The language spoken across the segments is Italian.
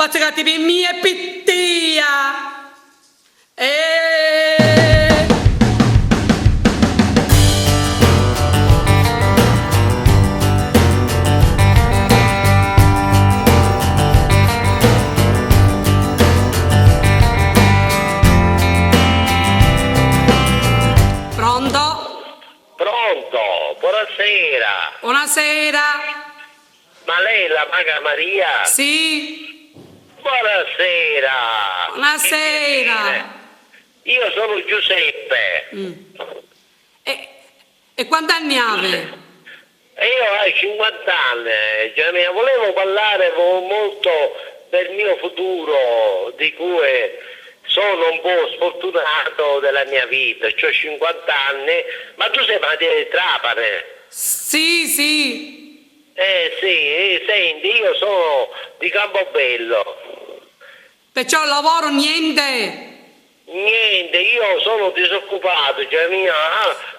pazzicati per mia e pittia. Pronto? Pronto, buonasera. Buonasera. Ma lei è la maga Maria? Sì. Buonasera. Buonasera. Io sono Giuseppe. E quanti anni hai? E io ho 50 anni, Gianni. Volevo parlare molto del mio futuro, di cui sono un po' sfortunato della mia vita. Ho 50 anni, ma tu sei di Trapani? Sì, sì. Sì, senti, io sono di Campobello. Perciò lavoro niente. Niente, io sono disoccupato, cioè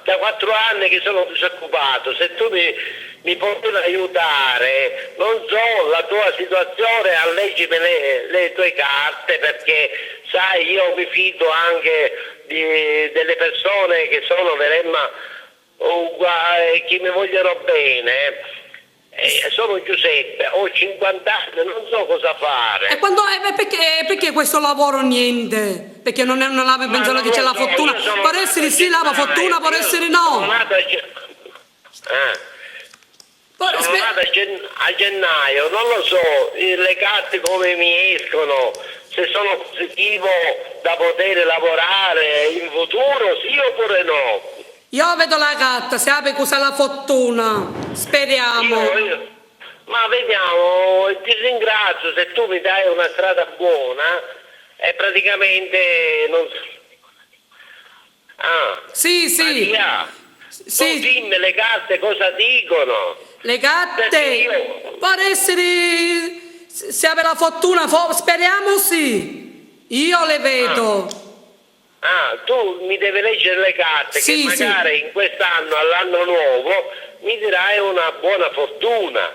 da 4 anni che sono disoccupato. Se tu mi puoi aiutare, non so la tua situazione, alleggimi le tue carte, perché sai, io mi fido anche delle persone che sono veramente uguali, che mi vogliono bene. Sono Giuseppe, ho 50 anni, non so cosa fare. E perché questo lavoro niente? Perché non avevo pensato che c'è la fortuna. Può essere sì la fortuna, può essere no. Sono nato a gennaio, non lo so, le carte come mi escono, se sono positivo da poter lavorare in futuro, sì oppure no. Io vedo la carta, se apre cosa la fortuna. Speriamo. Ma vediamo, ti ringrazio se tu mi dai una strada buona e praticamente non so. Sì, sì. Maria, sì. tu dimmi le carte cosa dicono. Le carte può essere, se apre la fortuna, speriamo sì. Io le vedo. Tu mi devi leggere le carte, sì, che magari in quest'anno, all'anno nuovo, mi dirai una buona fortuna.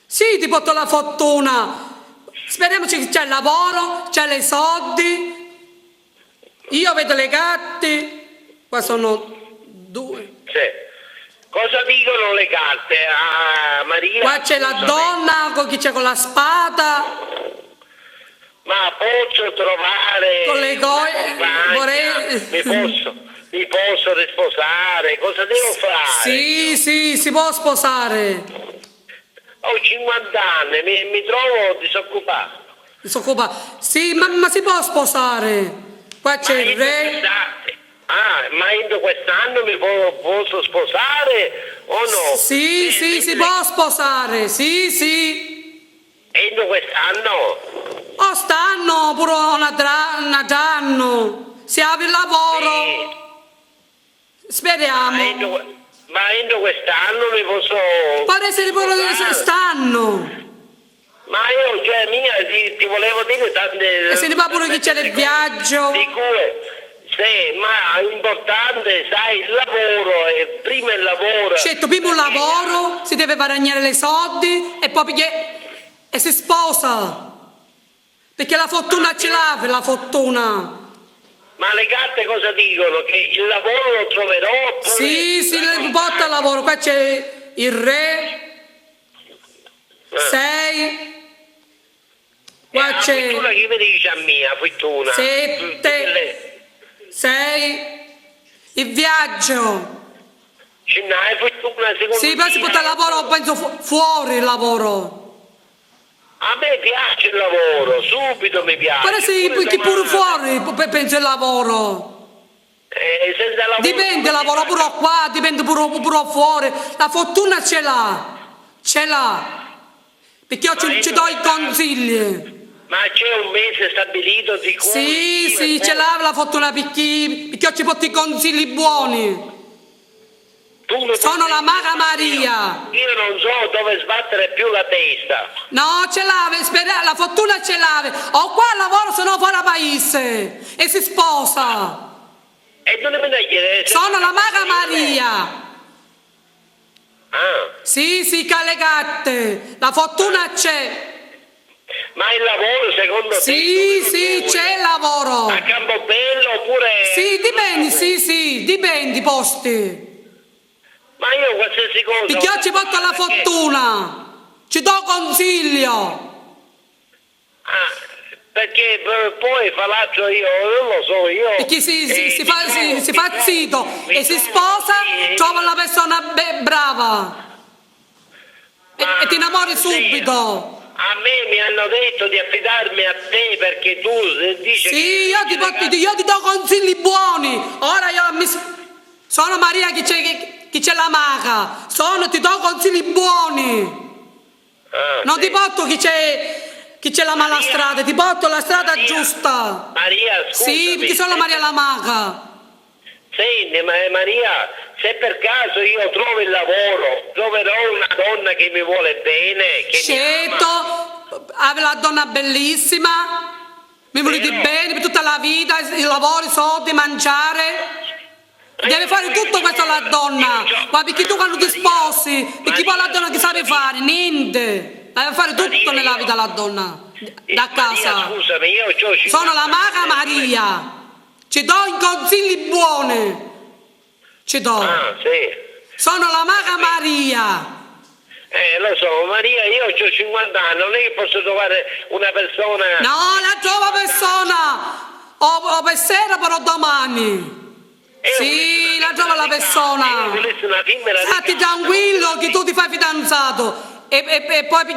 Sì, ti porto la fortuna. Speriamo che c'è il lavoro, c'è i soldi. Io vedo le carte. Qua sono 2. Sì. Cosa dicono le carte, Maria? Qua c'è la donna con chi c'è con la spada. Ma posso trovare con le mi posso risposare? Cosa devo fare? Sì, sì, si può sposare. Ho 50 anni, mi trovo disoccupato. Disoccupato? Sì, ma si può sposare. Qua c'è il re. Ma entro quest'anno mi posso sposare o no? Sì, sì, si può sposare, sì, sì. Entro quest'anno? O stanno pure un anno. Si apre il lavoro. Sì. Speriamo. Ma entro quest'anno mi posso. Può essere pure quest'anno. Ma io, cioè, ti volevo dire tante. E se ne va pure chi c'è nel viaggio. Di cui. Sì, ma è importante, sai, il lavoro, prima il lavoro. Certo, prima un lavoro, si deve guadagnare le soldi e poi e si sposa. Perché la fortuna ce l'ha, la fortuna. Ma le carte cosa dicono? Che il lavoro lo troverò? Sì, sì, le porta al lavoro. Qua c'è il re. 6. Qua c'è. Fortuna che mi dice a mia, fortuna. 7. 6. Il viaggio. Hai fortuna secondo sì, poi si porta il lavoro, penso fuori il lavoro. A me piace il lavoro, subito mi piace. Però sì, pure fuori penso il lavoro. Senza lavoro. Dipende, lavoro pure qua, dipende pure fuori. La fortuna ce l'ha. Ce l'ha. Perché io ci do i consigli. Ma c'è un mese stabilito di cui? Sì, ce l'ha la fortuna perché io ci porto i consigli buoni. Sono la maga Maria. Io non so dove sbattere più la testa. No, ce l'ha, la fortuna ce l'ha. O qua lavoro, se no fuori paese. E si sposa. E non mi dai chiedere? Sono la maga Maria. Sì, calegate. La fortuna c'è. Ma il lavoro secondo te? Sì, Dove sì, lo trovi? c'è il lavoro. A Campobello oppure... Sì, dipende, sì, dipende i posti. Ma io qualsiasi cosa... Perché io ci porto la perché- fortuna. Ci do consiglio. Perché poi falaccio io, non lo so, io... Perché si fa zitto mi e si trovo sposa, così, trova una persona brava. E ti innamori sì, subito. A me mi hanno detto di affidarmi a te perché tu dici che... Sì, io ti do consigli buoni. Ora sono Maria chi c'è la maga. Ti do consigli buoni. Non sì. ti porto chi c'è la mala strada, ti porto la strada Maria, giusta. Maria, scusami. Sì, perché sono Maria la maga. Senti, Maria, se per caso io trovo il lavoro, troverò una donna che mi vuole bene, che mi ama. Certo, la donna bellissima, mi volete Vero. bene per tutta la vita, il lavoro, i soldi, mangiare. Deve fare tutto questo la donna, ma perché tu quando ti sposi, perché poi la donna che sape fare? Niente, deve fare tutto nella vita la donna, da casa. Maria, scusami, io ho 50 Sono la maga anni. Maria, ci do i consigli buoni, ci do. Ah, sì. Sono la maga Maria. Lo so, Maria, io ho 50 anni, non è che posso trovare una persona... No, la trova persona, o per sera però domani. Sì, la trova la persona. volessi una femmina Stati tranquillo che tu ti fai fidanzato e poi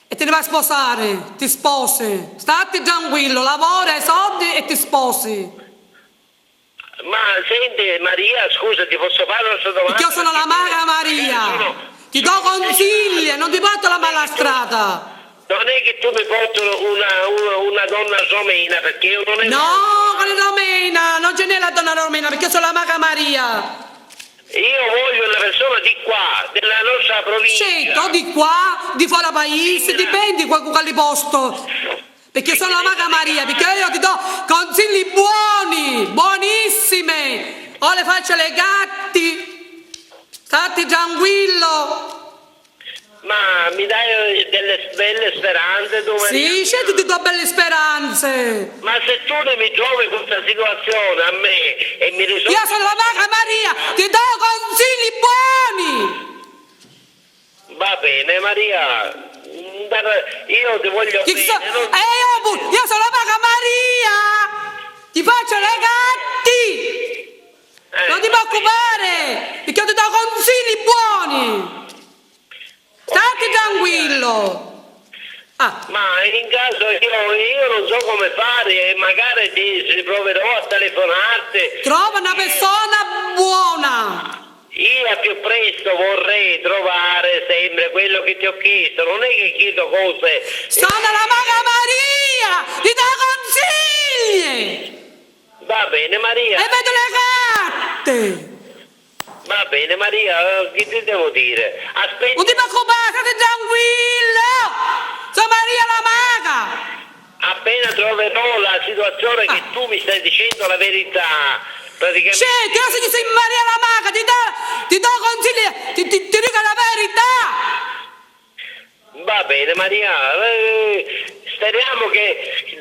e te ne vai a sposare, ti sposi. Stati tranquillo, lavora, hai soldi e ti sposi. Ma senti Maria, scusa, ti posso fare una domanda? Perché io sono la maga Maria. Ti do consigli, non ti porto la mala strada. Non è che tu mi porti una donna romena, perché io non è... No, con la romena, non ce n'è la donna romena perché io sono la maga Maria. Io voglio una persona di qua, della nostra provincia. Certo, di qua, di fuori paese, dipende quale posto. Perché sono la maga Maria, perché io ti do consigli buoni, buonissimi. O le faccio le gatti, stati tranquillo. Ma mi dai delle belle speranze tu, Maria? Sì, certo ti do belle speranze. Ma se tu ne mi trovi questa situazione a me e mi risolvi... Io sono la maga Maria, ti do consigli buoni. Va bene Maria, io ti voglio bene. Io sono la maga Maria, ti faccio le gatti. Non ti preoccupare, perché io ti do consigli buoni. Stati tranquillo. Ma in caso io non so come fare e magari ti proverò a telefonarti. Trova una persona buona. Io a più presto vorrei trovare sempre quello che ti ho chiesto, non è che chiedo cose. Sono la maga Maria, ti do consigli. Va bene Maria. E vedo le gatte. Va bene Maria, che ti devo dire? Aspetta. Non ti preoccupare, state tranquillo. Sono Maria la maga. Appena troverò la situazione che tu mi stai dicendo la verità, praticamente... Certo, io sei Maria la maga, ti do consigli, ti dico la verità. Va bene Maria, speriamo che...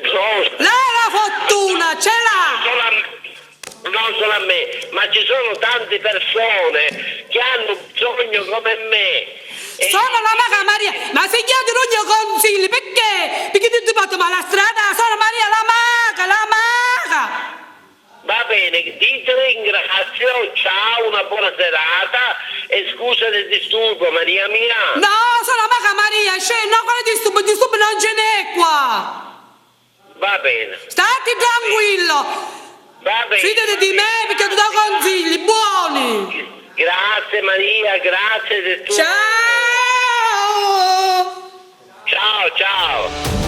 Lei la fortuna, ce l'ha. Non solo a me, ma ci sono tante persone che hanno bisogno come me. Sono la maga Maria, ma se io ti do consigli, perché? Perché ti porto ma la strada, sono Maria la maga. Va bene, ti ringrazio, ciao, una buona serata e scusa del disturbo Maria mia. No, sono la maga Maria, no, quale disturbo non ce n'è qua. Va bene. Stati tranquillo. Va bene. Fidati di me perché ti do consigli buoni. Grazie Maria, grazie del tuo... Ciao. Ciao, ciao.